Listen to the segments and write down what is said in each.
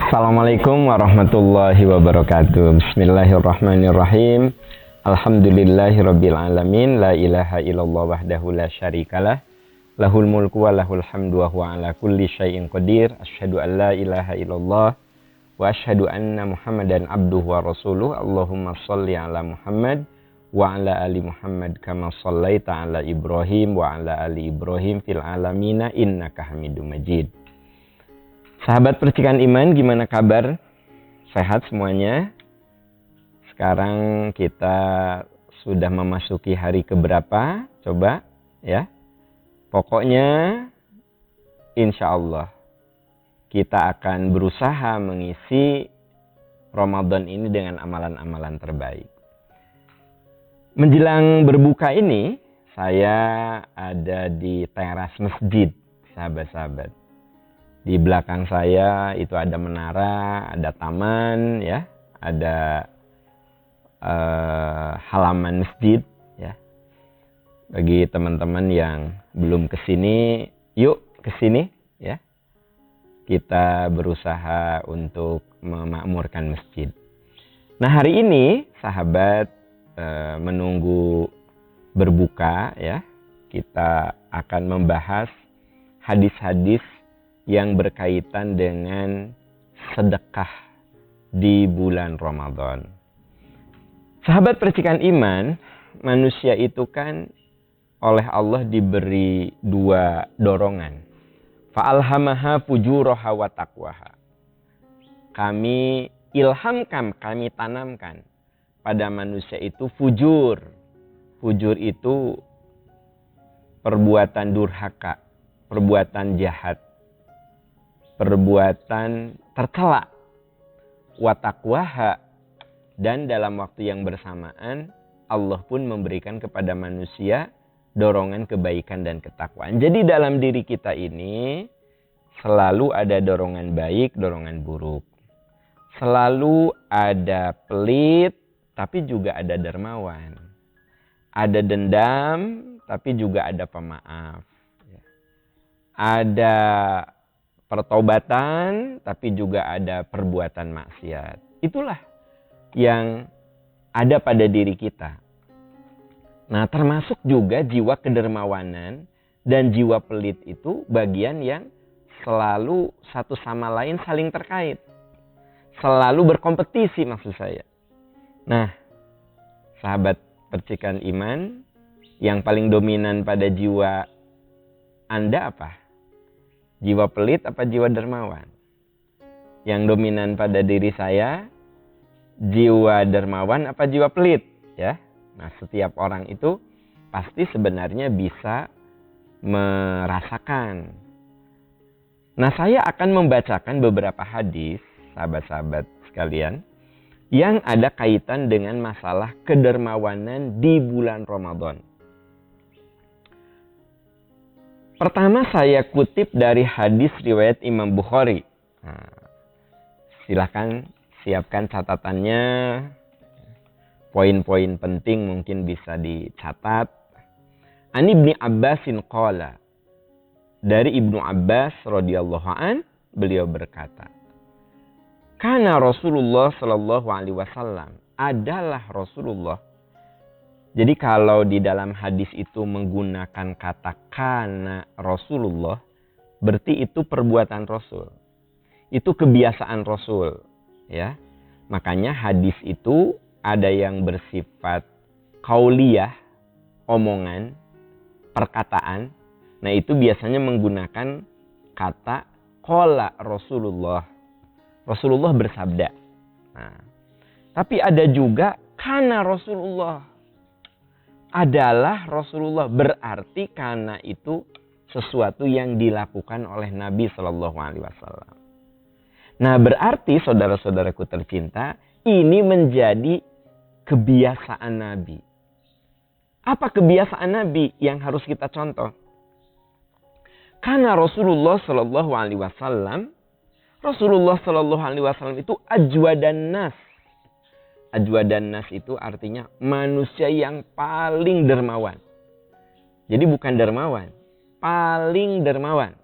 Assalamualaikum warahmatullahi wabarakatuh. Bismillahirrahmanirrahim. Alhamdulillahirabbil alamin. La ilaha illallah wahdahu la syarikalah. Lahul mulku wa lahul hamdu wa huwa ala kulli syai'in qadir. Asyhadu an la ilaha illallah wa asyhadu anna Muhammadan abduhu wa rasuluh. Allahumma shalli ala Muhammad wa ala ali Muhammad kama shallaita ala Ibrahim wa ala ali Ibrahim fil alamina innaka Hamidum Majid. Sahabat percikan iman, gimana kabar? Sehat semuanya? Sekarang kita sudah memasuki hari keberapa? Coba ya. Pokoknya insya Allah kita akan berusaha mengisi Ramadan ini dengan amalan-amalan terbaik. Menjelang berbuka ini, saya ada di teras masjid, sahabat-sahabat. Di belakang saya itu ada menara, ada taman, ya, ada halaman masjid, ya. Bagi teman-teman yang belum kesini, yuk kesini, ya. Kita berusaha untuk memakmurkan masjid. Nah, hari ini sahabat menunggu berbuka, ya. Kita akan membahas hadis-hadis yang berkaitan dengan sedekah di bulan Ramadan. Sahabat percikan iman, manusia itu kan oleh Allah diberi dua dorongan. Fa'alhamaha fujuraha wa taqwaha. Kami ilhamkan, kami tanamkan pada manusia itu fujur. Fujur itu perbuatan durhaka, perbuatan jahat, perbuatan tercela, wa taqwaha, dan dalam waktu yang bersamaan Allah pun memberikan kepada manusia dorongan kebaikan dan ketakwaan. Jadi dalam diri kita ini selalu ada dorongan baik, dorongan buruk. Selalu ada pelit, tapi juga ada dermawan. Ada dendam, tapi juga ada pemaaf. Ada pertobatan, tapi juga ada perbuatan maksiat. Itulah yang ada pada diri kita. Nah, termasuk juga jiwa kedermawanan dan jiwa pelit itu bagian yang selalu satu sama lain saling terkait. Selalu berkompetisi maksud saya. Nah, sahabat percikan iman, yang paling dominan pada jiwa Anda apa? Jiwa pelit apa jiwa dermawan? Yang dominan pada diri saya, jiwa dermawan apa jiwa pelit? Ya. Nah, setiap orang itu pasti sebenarnya bisa merasakan. Nah, saya akan membacakan beberapa hadis, sahabat-sahabat sekalian, yang ada kaitan dengan masalah kedermawanan di bulan Ramadan. Pertama saya kutip dari hadis riwayat Imam Bukhari. Nah, silahkan siapkan catatannya. Poin-poin penting mungkin bisa dicatat. An Ibnu Abbasin qala. Dari Ibnu Abbas radhiyallahu an, beliau berkata, Kana Rasulullah sallallahu alaihi wasallam, adalah Rasulullah. Jadi kalau di dalam hadis itu menggunakan kata kana Rasulullah, berarti itu perbuatan Rasul. Itu kebiasaan Rasul, ya. Makanya hadis itu ada yang bersifat qauliyah, omongan, perkataan. Nah, itu biasanya menggunakan kata qala Rasulullah. Rasulullah bersabda. Nah, tapi ada juga kana Rasulullah. Adalah Rasulullah, berarti karena itu sesuatu yang dilakukan oleh Nabi Shallallahu Alaihi Wasallam. Nah, berarti saudara-saudaraku tercinta, ini menjadi kebiasaan Nabi. Apa kebiasaan Nabi yang harus kita contoh? Karena Rasulullah Shallallahu Alaihi Wasallam, Rasulullah Shallallahu Alaihi Wasallam itu ajwadan nas. Ajwadan nas itu artinya manusia yang paling dermawan. Jadi bukan dermawan, paling dermawan.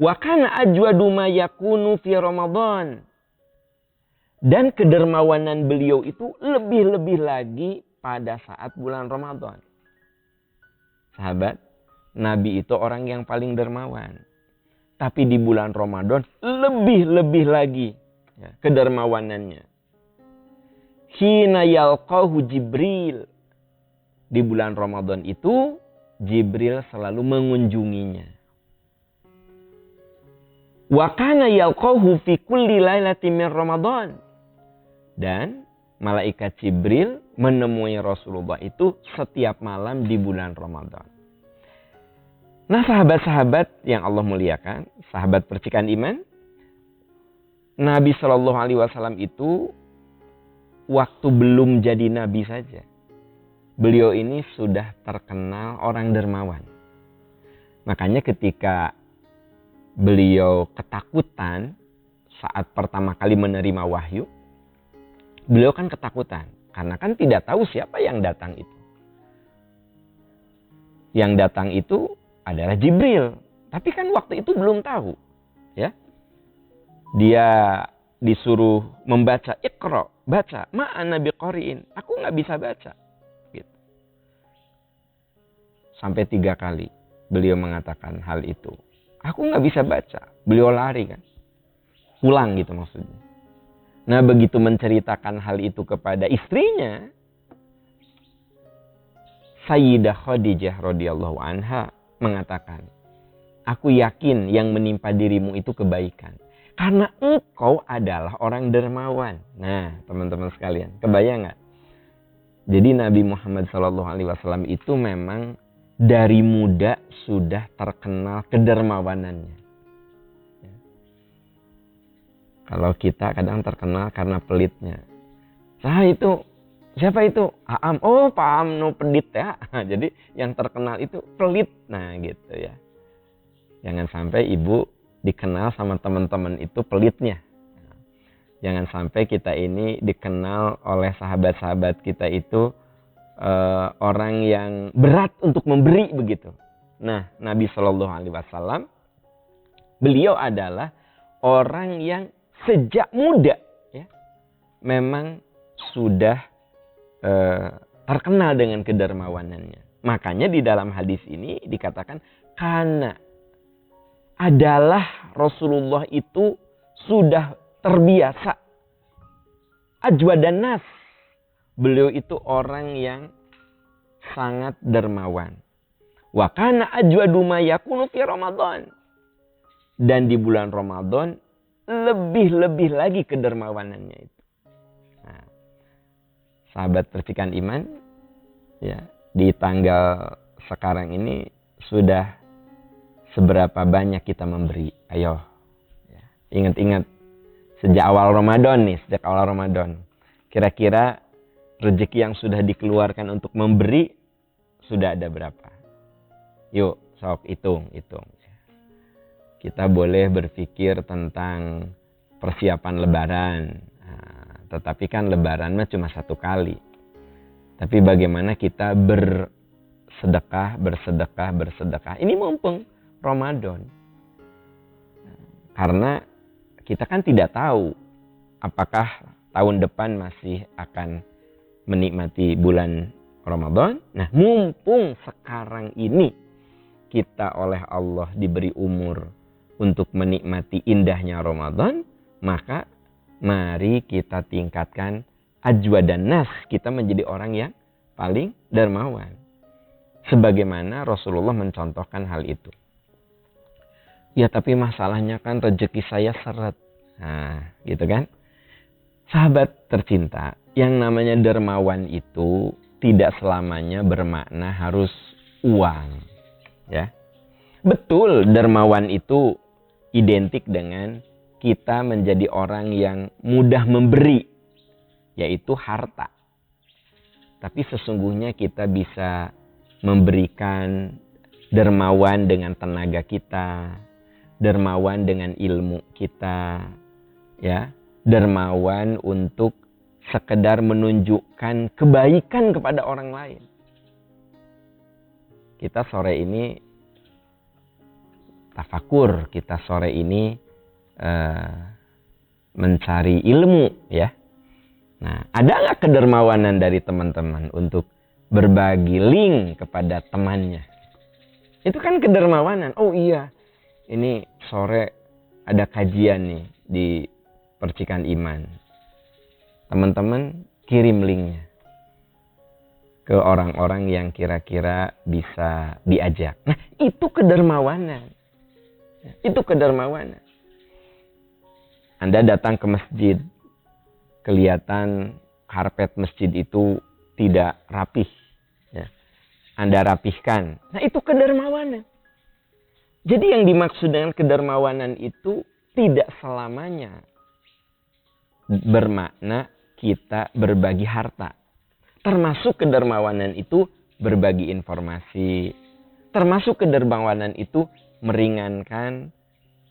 Wa kana ajwadu ma yakunu fi Ramadan. Dan kedermawanan beliau itu lebih-lebih lagi pada saat bulan Ramadan. Sahabat, Nabi itu orang yang paling dermawan. Tapi di bulan Ramadan lebih-lebih lagi ya, kedermawanannya. Hina yalqahu Jibril. Di bulan Ramadan itu Jibril selalu mengunjunginya. Wa kana yalqahu fi kulli lailatin min Ramadan. Dan malaikat Jibril menemui Rasulullah itu setiap malam di bulan Ramadan. Nah, sahabat-sahabat yang Allah muliakan, sahabat percikan iman, Nabi Shallallahu Alaihi Wasallam itu waktu belum jadi Nabi saja, beliau ini sudah terkenal orang dermawan. Makanya ketika beliau ketakutan saat pertama kali menerima wahyu, beliau kan ketakutan karena kan tidak tahu siapa yang datang itu. Yang datang itu adalah Jibril, tapi kan waktu itu belum tahu, ya. Dia disuruh membaca, Iqra, baca, ma'ana biqari'in, aku nggak bisa baca, gitu. Sampai 3 kali beliau mengatakan hal itu. Aku nggak bisa baca, beliau lari kan, pulang gitu maksudnya. Nah, begitu menceritakan hal itu kepada istrinya, Sayyidah Khadijah radhiyallahu anha mengatakan, aku yakin yang menimpa dirimu itu kebaikan. Karena engkau adalah orang dermawan. Nah, teman-teman sekalian, kebayang nggak? Jadi Nabi Muhammad SAW itu memang dari muda sudah terkenal kedermawanannya. Kalau kita kadang terkenal karena pelitnya. Siapa itu? Aam. Oh, Pak Aam no pelit ya. Jadi yang terkenal itu pelit. Nah, gitu ya. Jangan sampai ibu dikenal sama teman-teman itu pelitnya. Jangan sampai kita ini dikenal oleh sahabat-sahabat kita itu orang yang berat untuk memberi begitu. Nah, Nabi Shallallahu Alaihi Wasallam beliau adalah orang yang sejak muda ya memang sudah terkenal dengan kedermawanannya. Makanya di dalam hadis ini dikatakan karena adalah Rasulullah itu sudah terbiasa ajwadan nas. Beliau itu orang yang sangat dermawan. Wa kana ajwadu ma yakunu fi Ramadan. Dan di bulan Ramadan lebih-lebih lagi kedermawanannya itu. Nah, sahabat percikan iman, ya, di tanggal sekarang ini sudah seberapa banyak kita memberi? Ayo, ya, ingat-ingat sejak awal Ramadan nih, kira-kira rezeki yang sudah dikeluarkan untuk memberi sudah ada berapa? Yuk, sok hitung. Kita boleh berpikir tentang persiapan lebaran. Nah, tetapi kan lebaran mah cuma 1 kali. Tapi bagaimana kita bersedekah. Ini mumpung Ramadan. Karena kita kan tidak tahu apakah tahun depan masih akan menikmati bulan Ramadan. Nah, mumpung sekarang ini kita oleh Allah diberi umur untuk menikmati indahnya Ramadan, maka mari kita tingkatkan ajwadan nas, kita menjadi orang yang paling dermawan. Sebagaimana Rasulullah mencontohkan hal itu. Ya, tapi masalahnya kan rezeki saya seret. Nah, gitu kan? Sahabat tercinta, yang namanya dermawan itu tidak selamanya bermakna harus uang. Ya. Betul, dermawan itu identik dengan kita menjadi orang yang mudah memberi, yaitu harta. Tapi sesungguhnya kita bisa memberikan dermawan dengan tenaga kita, dermawan dengan ilmu kita, ya, dermawan untuk sekedar menunjukkan kebaikan kepada orang lain. Kita sore ini tafakur, kita sore ini mencari ilmu ya. Nah, ada nggak kedermawanan dari teman-teman untuk berbagi link kepada temannya? Itu kan kedermawanan. Oh iya, ini sore ada kajian nih di Percikan Iman. Teman-teman kirim linknya ke orang-orang yang kira-kira bisa diajak. Nah, itu kedermawanan. Itu kedermawanan. Anda datang ke masjid, kelihatan karpet masjid itu tidak rapih. Ya. Anda rapihkan. Nah, itu kedermawanan. Jadi yang dimaksud dengan kedermawanan itu tidak selamanya bermakna kita berbagi harta. Termasuk kedermawanan itu berbagi informasi. Termasuk kedermawanan itu meringankan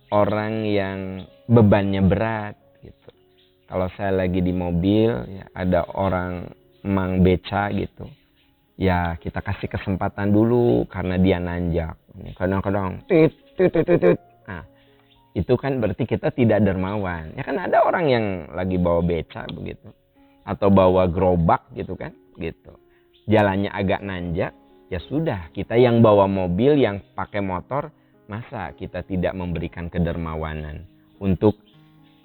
orang yang bebannya berat. Gitu. Kalau saya lagi di mobil, ya, ada orang emang beca gitu. Ya kita kasih kesempatan dulu karena dia nanjak. Kadang-kadang tit. Nah, itu kan berarti kita tidak dermawan. Ya kan ada orang yang lagi bawa beca begitu. Atau bawa gerobak gitu kan. Gitu. Jalannya agak nanjak, ya sudah, kita yang bawa mobil, yang pakai motor, masa kita tidak memberikan kedermawanan untuk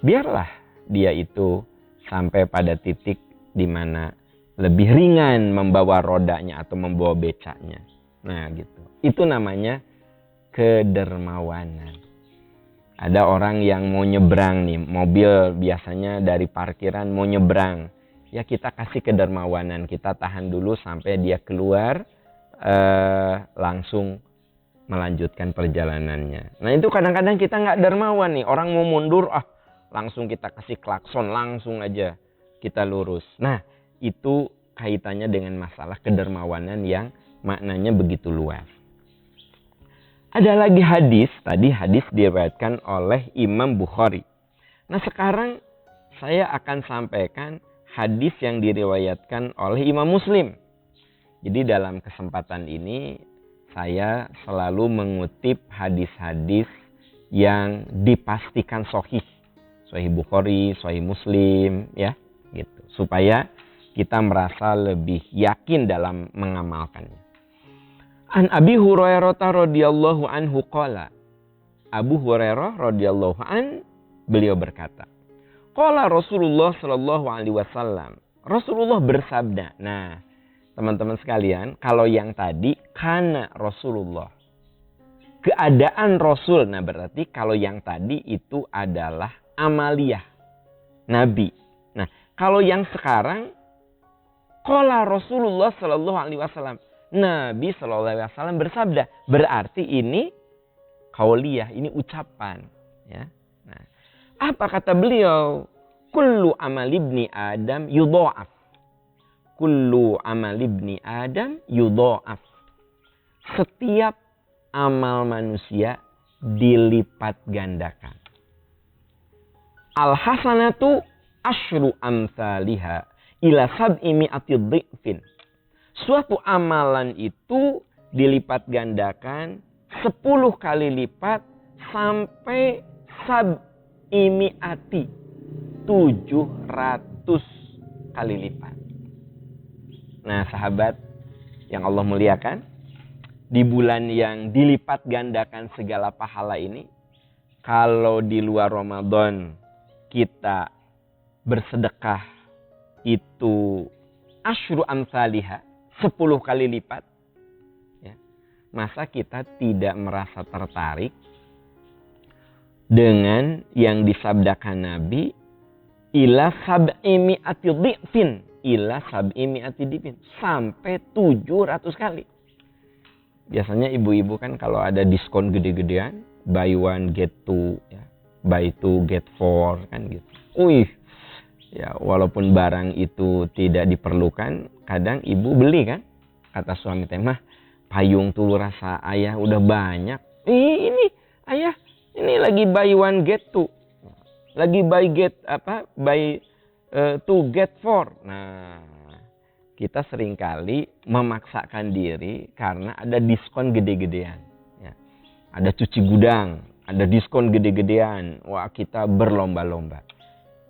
biarlah dia itu sampai pada titik di mana lebih ringan membawa rodanya atau membawa becanya. Nah, gitu. Itu namanya kedermawanan. Ada orang yang mau nyebrang nih, mobil biasanya dari parkiran mau nyebrang. Ya kita kasih kedermawanan, kita tahan dulu sampai dia keluar, langsung melanjutkan perjalanannya. Nah itu kadang-kadang kita nggak dermawan nih, orang mau mundur, langsung kita kasih klakson, langsung aja kita lurus. Nah itu kaitannya dengan masalah kedermawanan yang maknanya begitu luas. Ada lagi hadis, tadi hadis diriwayatkan oleh Imam Bukhari. Nah sekarang saya akan sampaikan hadis yang diriwayatkan oleh Imam Muslim. Jadi dalam kesempatan ini saya selalu mengutip hadis-hadis yang dipastikan sahih. Sahih Bukhari, sahih Muslim, ya, gitu. Supaya kita merasa lebih yakin dalam mengamalkannya. An Abi Hurairah radhiyallahu anhu qala. Abu Hurairah radhiyallahu an beliau berkata, qala Rasulullah sallallahu alaihi wasallam. Rasulullah bersabda. Nah, teman-teman sekalian, kalau yang tadi kana Rasulullah. Keadaan Rasul. Nah, berarti kalau yang tadi itu adalah amaliyah Nabi. Nah, kalau yang sekarang qala Rasulullah sallallahu alaihi wasallam. Nabi sallallahu alaihi wasallam bersabda. Berarti ini qauliyah, ini ucapan, ya. Nah, apa kata beliau? Kullu amal ibni Adam yudha'af. Kullu amal ibni Adam yudha'af. Setiap amal manusia dilipat gandakan. Al hasanatu asyru amsalihha ila sab'i mi'ati dhifin. Suatu amalan itu dilipat gandakan 10 kali lipat sampai sab'imi'ati 700 kali lipat. Nah sahabat yang Allah muliakan, di bulan yang dilipat gandakan segala pahala ini, kalau di luar Ramadan kita bersedekah itu asyru amsalihha 10 kali lipat, ya, masa kita tidak merasa tertarik dengan yang disabdakan Nabi ila sab'imi'ati dhifin, ila sab'imi'ati dhifin, sampai 700 kali. Biasanya ibu-ibu kan kalau ada diskon gede-gedean, buy one get two, ya, buy two get four, kan gitu. Ya walaupun barang itu tidak diperlukan, kadang ibu beli kan. Kata suami teh, mah payung tuh rasa ayah udah banyak. Ini ayah, ini lagi buy one get two. Lagi buy two get four. Nah, kita seringkali memaksakan diri karena ada diskon gede-gedean. Ya. ada cuci gudang, ada diskon gede-gedean. Wah, kita berlomba-lomba.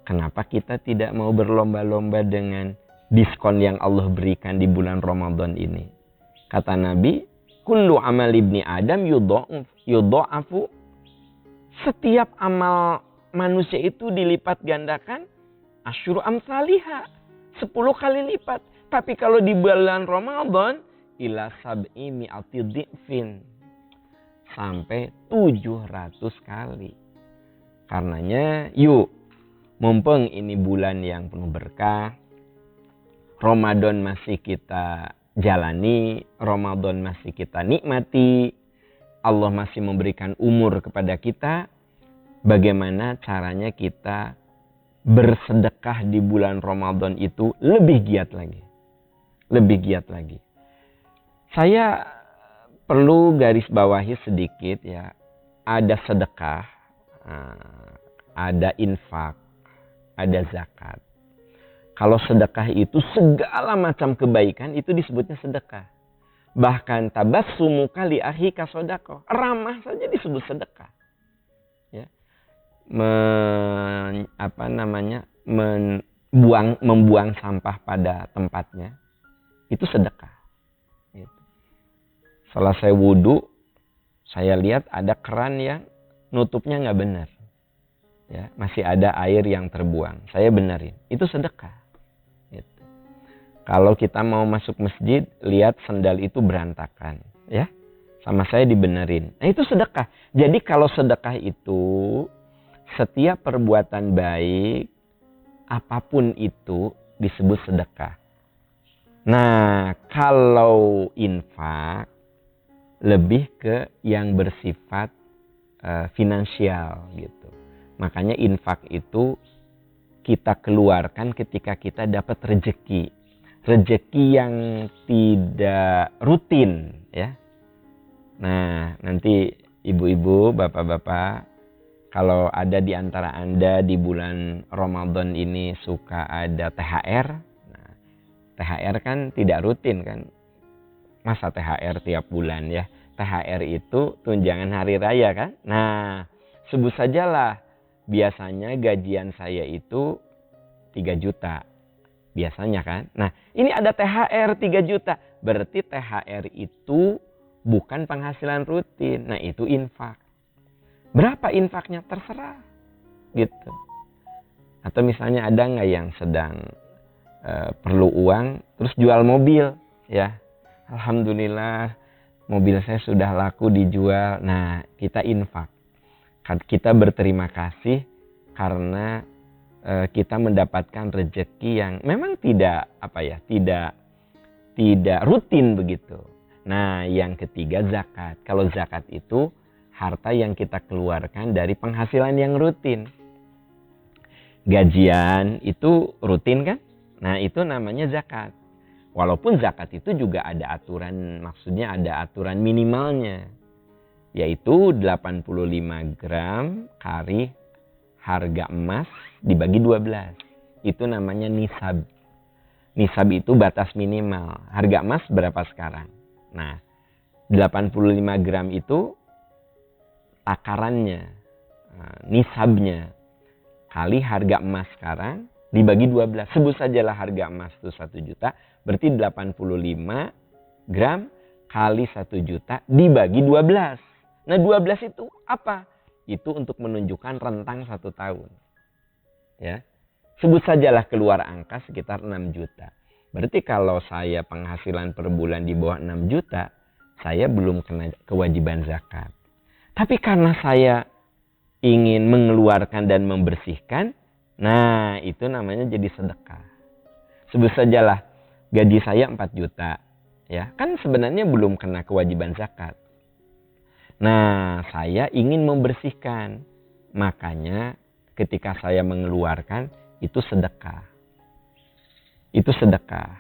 Kenapa kita tidak mau berlomba-lomba dengan diskon yang Allah berikan di bulan Ramadan ini? Kata Nabi, kullu amal ibni Adam yudha'afu. Setiap amal manusia itu dilipat gandakan asyru amsalihha, 10 kali lipat. Tapi kalau di bulan Ramadan ila sab'i mi'ati dhi'fin, sampai 700 kali. Karenanya yuk, mumpung ini bulan yang penuh berkah, Ramadan masih kita jalani, Ramadan masih kita nikmati, Allah masih memberikan umur kepada kita. Bagaimana caranya kita bersedekah di bulan Ramadan itu lebih giat lagi. Lebih giat lagi. Saya perlu garis bawahi sedikit ya. Ada sedekah, ada infak, ada zakat. Kalau sedekah itu segala macam kebaikan itu disebutnya sedekah. Bahkan tabassumuka li akhika shadaqah. Ramah saja disebut sedekah. Ya. Membuang sampah pada tempatnya itu sedekah. Gitu. Setelah saya wudhu, saya lihat ada keran yang nutupnya nggak benar. Ya, masih ada air yang terbuang. Saya benerin. Itu sedekah. Gitu. Kalau kita mau masuk masjid, lihat sendal itu berantakan. Ya, sama saya dibenerin. Nah, itu sedekah. Jadi kalau sedekah itu, setiap perbuatan baik, apapun itu disebut sedekah. Nah, kalau infak, lebih ke yang bersifat finansial gitu. Makanya infak itu kita keluarkan ketika kita dapat rezeki. Rezeki yang tidak rutin ya. Nah, nanti ibu-ibu, bapak-bapak, kalau ada di antara Anda di bulan Ramadan ini suka ada THR. Nah, THR kan tidak rutin kan. Masa THR tiap bulan ya. THR itu tunjangan hari raya kan. Nah, sebut sajalah biasanya gajian saya itu 3 juta. Biasanya kan. Nah, ini ada THR 3 juta. Berarti THR itu bukan penghasilan rutin. Nah, itu infak. Berapa infaknya? Terserah. Gitu. Atau misalnya ada nggak yang sedang perlu uang, terus jual mobil. Ya, alhamdulillah mobil saya sudah laku dijual. Nah, kita infak. Kita berterima kasih karena kita mendapatkan rezeki yang memang tidak rutin begitu. Nah, yang ketiga zakat. Kalau zakat itu harta yang kita keluarkan dari penghasilan yang rutin. Gajian itu rutin kan? Nah, itu namanya zakat. Walaupun zakat itu juga ada aturan, maksudnya ada aturan minimalnya. Yaitu 85 gram kali harga emas dibagi 12. Itu namanya nisab. Nisab itu batas minimal. Harga emas berapa sekarang? Nah, 85 gram itu takarannya, nisabnya. Kali harga emas sekarang dibagi 12. Sebut sajalah harga emas itu 1 juta. Berarti 85 gram kali 1 juta dibagi 12. Nah, 12 itu apa? Itu untuk menunjukkan rentang 1 tahun. Ya. Sebut sajalah keluar angka sekitar 6 juta. Berarti kalau saya penghasilan per bulan di bawah 6 juta, saya belum kena kewajiban zakat. Tapi karena saya ingin mengeluarkan dan membersihkan, nah itu namanya jadi sedekah. Sebut sajalah gaji saya 4 juta. Ya, kan sebenarnya belum kena kewajiban zakat. Nah, saya ingin membersihkan. Makanya ketika saya mengeluarkan, itu sedekah. Itu sedekah.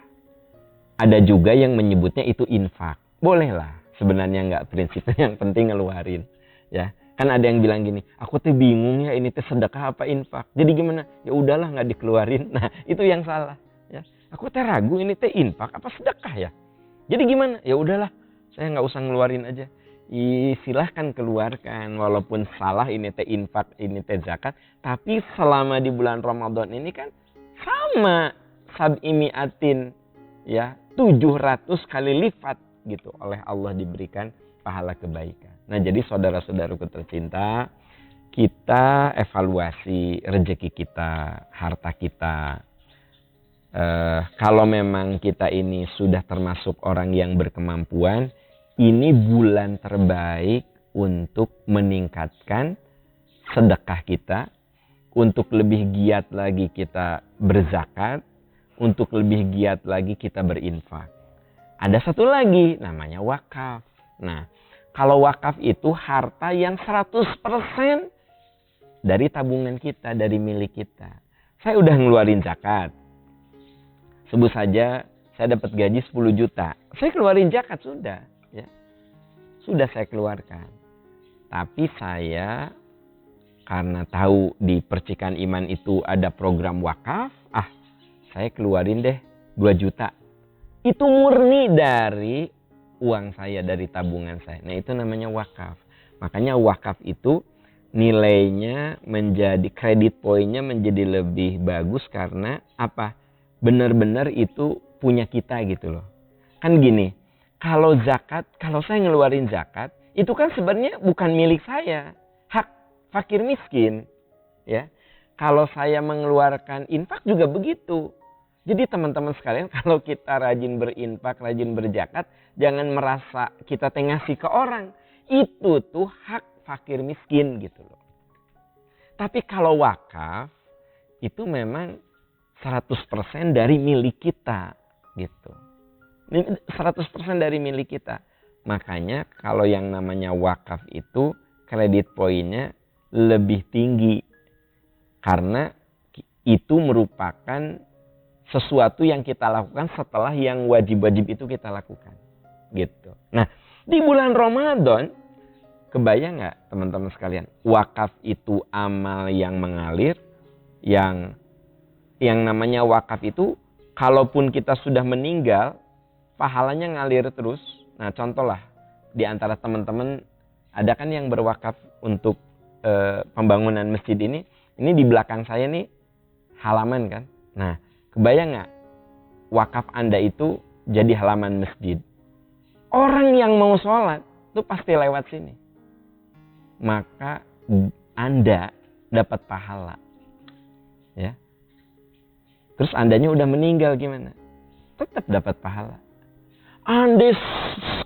Ada juga yang menyebutnya itu infak. Bolehlah. Sebenarnya nggak prinsipnya, yang penting ngeluarin. Ya, kan ada yang bilang gini, aku tuh bingung ya ini tuh sedekah apa infak. Jadi gimana? Ya udahlah nggak dikeluarin. Nah, itu yang salah. Ya, aku tuh ragu ini tuh infak apa sedekah ya. Jadi gimana? Ya udahlah, saya nggak usah ngeluarin aja. silahkan keluarkan. Walaupun salah ini teh infak, ini teh zakat. Tapi selama di bulan Ramadan ini kan sama sab'imiatin, ya 700 kali lipat gitu oleh Allah diberikan pahala kebaikan. Nah jadi saudara-saudaraku tercinta, kita evaluasi rezeki kita, harta kita. Kalau memang kita ini sudah termasuk orang yang berkemampuan, ini bulan terbaik untuk meningkatkan sedekah kita, untuk lebih giat lagi kita berzakat, untuk lebih giat lagi kita berinfak. Ada satu lagi namanya wakaf. Nah, kalau wakaf itu harta yang 100% dari tabungan kita, dari milik kita. Saya udah ngeluarin zakat. Sebut saja saya dapat gaji 10 juta. Saya keluarin zakat sudah. Ya. Sudah saya keluarkan. Tapi saya karena tahu di percikan iman itu ada program wakaf. Saya keluarin deh 2 juta. Itu murni dari uang saya, dari tabungan saya. Nah itu namanya wakaf. Makanya wakaf itu nilainya menjadi, kredit poinnya menjadi lebih bagus karena apa? Benar-benar itu punya kita gitu loh. Kan gini, kalau zakat, kalau saya ngeluarin zakat, itu kan sebenarnya bukan milik saya. Hak fakir miskin. Ya. Kalau saya mengeluarkan infak juga begitu. Jadi teman-teman sekalian, kalau kita rajin berinfak, rajin berzakat, jangan merasa kita ngasih ke orang. Itu tuh hak fakir miskin gitu loh. Tapi kalau wakaf, itu memang 100% dari milik kita gitu. 100% dari milik kita. Makanya kalau yang namanya wakaf itu kredit poinnya lebih tinggi. Karena itu merupakan sesuatu yang kita lakukan setelah yang wajib-wajib itu kita lakukan. Gitu. Nah, di bulan Ramadan, kebayang nggak teman-teman sekalian? Wakaf itu amal yang mengalir, yang namanya wakaf itu, kalaupun kita sudah meninggal, pahalanya ngalir terus. Nah, contoh lah, di antara teman-teman, ada kan yang berwakaf untuk pembangunan masjid ini di belakang saya nih, halaman kan. Nah, kebayang nggak, wakaf Anda itu jadi halaman masjid. Orang yang mau sholat, itu pasti lewat sini. Maka Anda dapat pahala. Ya. Terus Andanya udah meninggal gimana? Tetap dapat pahala. Anda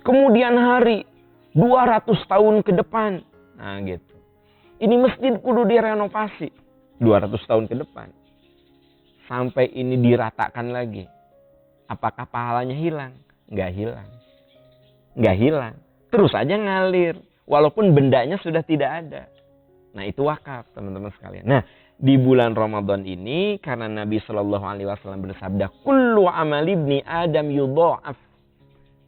kemudian hari 200 tahun ke depan. Nah gitu. Ini masjid kudu direnovasi 200 tahun ke depan. Sampai ini diratakan lagi. Apakah pahalanya hilang? Nggak hilang. Nggak hilang. Terus aja ngalir. Walaupun bendanya sudah tidak ada. Nah itu wakaf teman-teman sekalian. Nah di bulan Ramadan ini karena Nabi Shallallahu Alaihi Wasallam bersabda, kullu amal ibni Adam yudha'af.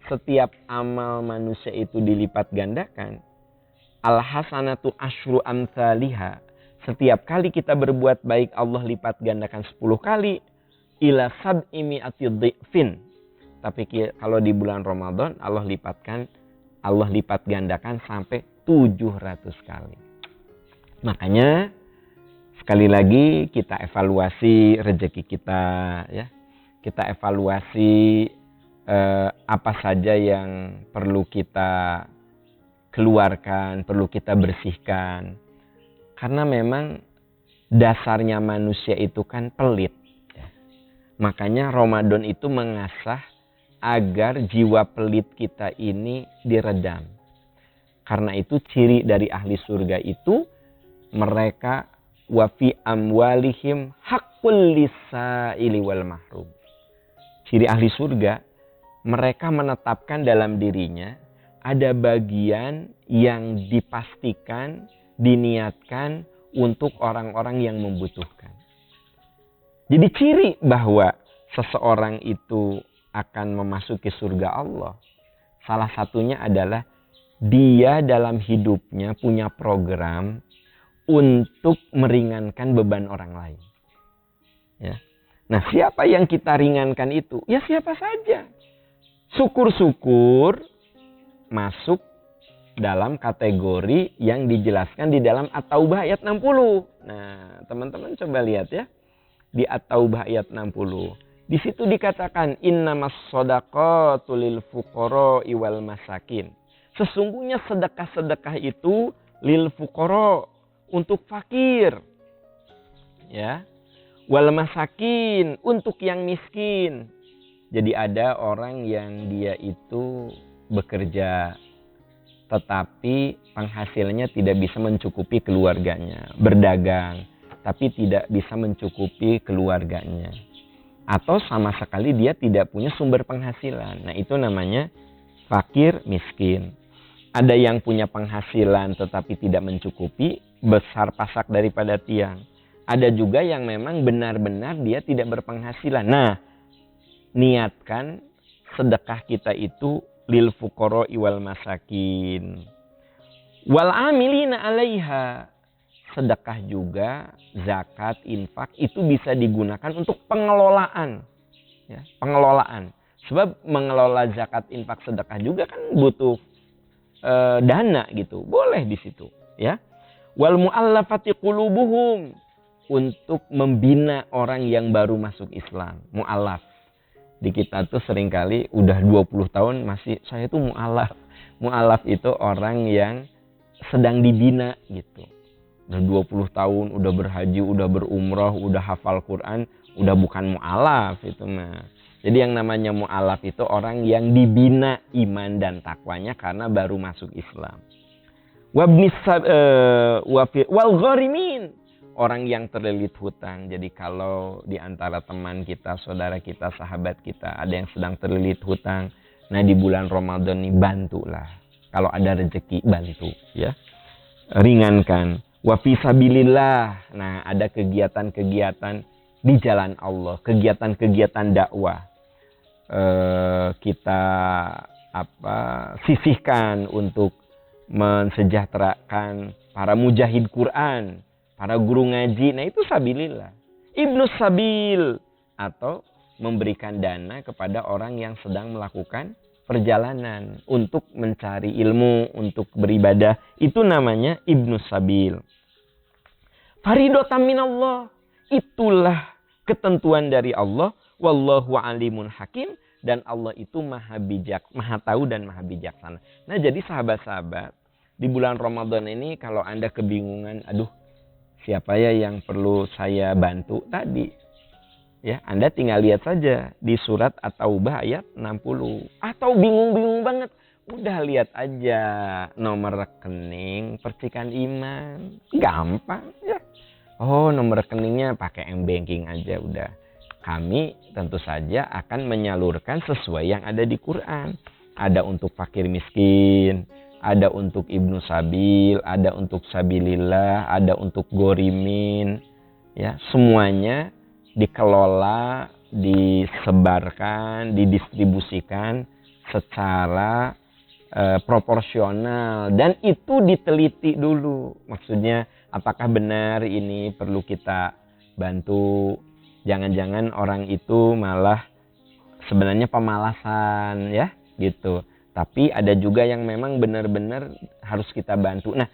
Setiap amal manusia itu dilipat gandakan. Al hasanatu asyru amthaliha. Setiap kali kita berbuat baik Allah lipat gandakan 10 kali. Ila sab'i mi'ati dhi'fin. Tapi kalau di bulan Ramadan Allah lipat gandakan sampai 700 kali. Makanya sekali lagi kita evaluasi rezeki kita, ya. Kita evaluasi apa saja yang perlu kita keluarkan, perlu kita bersihkan. Karena memang dasarnya manusia itu kan pelit. Ya. Makanya Ramadan itu mengasah agar jiwa pelit kita ini diredam. Karena itu ciri dari ahli surga itu mereka wa fi amwalihim haqqul lisaili wal mahrum. Ciri ahli surga, mereka menetapkan dalam dirinya ada bagian yang dipastikan, diniatkan untuk orang-orang yang membutuhkan. Jadi ciri bahwa seseorang itu akan memasuki surga Allah, salah satunya adalah dia dalam hidupnya punya program untuk meringankan beban orang lain. Ya. Nah, siapa yang kita ringankan itu? Ya siapa saja. Syukur-syukur masuk dalam kategori yang dijelaskan di dalam At-Taubah ayat 60. Nah, teman-teman coba lihat ya. Di At-Taubah ayat 60. Di situ dikatakan innamas shadaqatu lil fuqara wal masakin. Sesungguhnya sedekah-sedekah itu lil fuqara, untuk fakir. Ya. Wal masakin, untuk yang miskin. Jadi ada orang yang dia itu bekerja tetapi penghasilannya tidak bisa mencukupi keluarganya. Berdagang tapi tidak bisa mencukupi keluarganya. Atau sama sekali dia tidak punya sumber penghasilan. Nah, itu namanya fakir miskin. Ada yang punya penghasilan tetapi tidak mencukupi, besar pasak daripada tiang. Ada juga yang memang benar-benar dia tidak berpenghasilan. Nah, niatkan sedekah kita itu lil fuqara wal masakin. Wal amilina 'alaiha. Sedekah juga, zakat, infak itu bisa digunakan untuk pengelolaan. Ya, pengelolaan. Sebab mengelola zakat, infak, sedekah juga kan butuh dana gitu. Boleh di situ. Ya. Wal mu'allafati qulubuhum. Untuk membina orang yang baru masuk Islam. Mu'allaf. Di kita tuh seringkali udah 20 tahun masih saya tuh mu'allaf. Mu'allaf itu orang yang sedang dibina gitu. Udah 20 tahun, udah berhaji, udah berumrah, udah hafal Quran, udah bukan mu'alaf itu mah. Jadi yang namanya mu'alaf itu orang yang dibina iman dan takwanya karena baru masuk Islam. Wal gharimin, orang yang terlilit hutang. Jadi kalau di antara teman kita, saudara kita, sahabat kita ada yang sedang terlilit hutang, nah di bulan Ramadan ini bantulah. Kalau ada rezeki bantu ya. Ringankan. Wa fi sabilillah. Nah, ada kegiatan-kegiatan di jalan Allah, kegiatan-kegiatan dakwah. Kita sisihkan untuk mensejahterakan para mujahid Quran, para guru ngaji. Nah, itu sabilillah. Ibnus sabil, atau memberikan dana kepada orang yang sedang melakukan perjalanan untuk mencari ilmu, untuk beribadah. Itu namanya ibnus sabil. Faridatan minallah. Itulah ketentuan dari Allah. Wallahu alimun hakim. Dan Allah itu maha bijak, maha tahu dan maha bijaksana. Nah, jadi sahabat-sahabat, di bulan Ramadan ini kalau Anda kebingungan, aduh, siapa ya yang perlu saya bantu tadi? Ya, Anda tinggal lihat saja di surat At-Taubah ayat 60. Atau bingung-bingung banget, udah lihat aja nomor rekening Percikan Iman. Gampang ya. Oh, nomor rekeningnya pakai M-Banking aja udah. Kami tentu saja akan menyalurkan sesuai yang ada di Quran. Ada untuk fakir miskin, ada untuk ibnu sabil, ada untuk sabilillah, ada untuk gorimin. Ya, semuanya dikelola, disebarkan, didistribusikan secara proporsional. Dan itu diteliti dulu. Maksudnya apakah benar ini perlu kita bantu. Jangan-jangan orang itu malah sebenarnya pemalasan ya gitu. Tapi ada juga yang memang benar-benar harus kita bantu. Nah,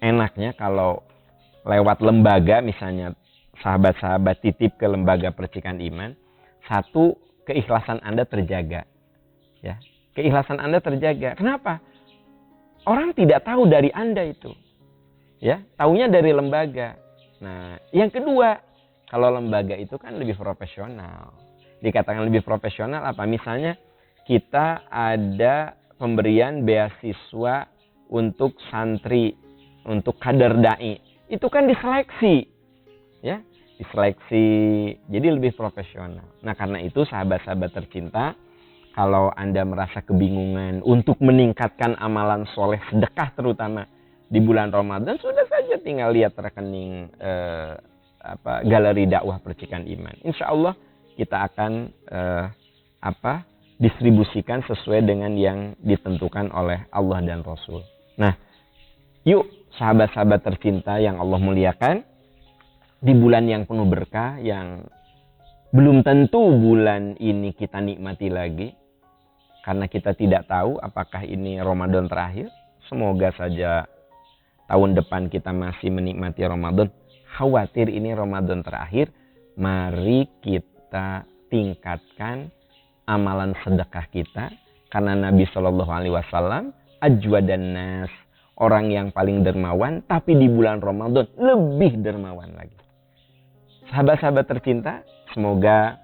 enaknya kalau lewat lembaga misalnya, sahabat-sahabat titip ke lembaga Percikan Iman, satu, keikhlasan Anda terjaga. Ya, keikhlasan Anda terjaga. Kenapa? Orang tidak tahu dari Anda itu. Ya, taunya dari lembaga. Nah, yang kedua, kalau lembaga itu kan lebih profesional. Dikatakan lebih profesional apa? Misalnya kita ada pemberian beasiswa untuk santri, untuk kader dai. Itu kan diseleksi. Ya, diseleksi. Jadi lebih profesional. Nah, karena itu sahabat-sahabat tercinta, kalau Anda merasa kebingungan untuk meningkatkan amalan soleh sedekah terutama di bulan Ramadan, sudah saja tinggal lihat rekening galeri dakwah Percikan Iman. Insya Allah kita akan distribusikan sesuai dengan yang ditentukan oleh Allah dan Rasul. Nah, yuk sahabat-sahabat tercinta yang Allah muliakan, di bulan yang penuh berkah, yang belum tentu bulan ini kita nikmati lagi, karena kita tidak tahu apakah ini Ramadan terakhir. Semoga saja tahun depan kita masih menikmati Ramadan. Khawatir ini Ramadan terakhir. Mari kita tingkatkan amalan sedekah kita. Karena Nabi SAW ajwadan nas, orang yang paling dermawan, tapi di bulan Ramadan lebih dermawan lagi. Sahabat-sahabat tercinta, semoga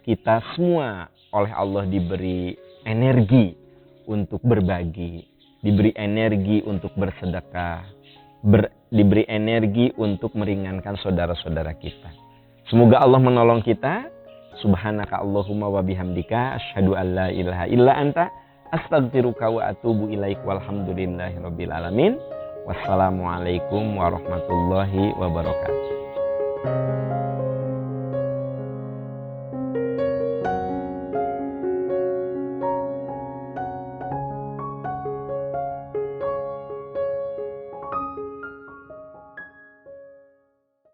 kita semua oleh Allah diberi energi untuk berbagi, diberi energi untuk bersedekah, diberi energi untuk meringankan saudara-saudara kita. Semoga Allah menolong kita. Subhanaka Allahumma wa bihamdika asyhadu an la ilaha illa anta astaghfiruka wa atubu ilaik walhamdulillahi rabbil alamin. Wassalamualaikum warahmatullahi wabarakatuh.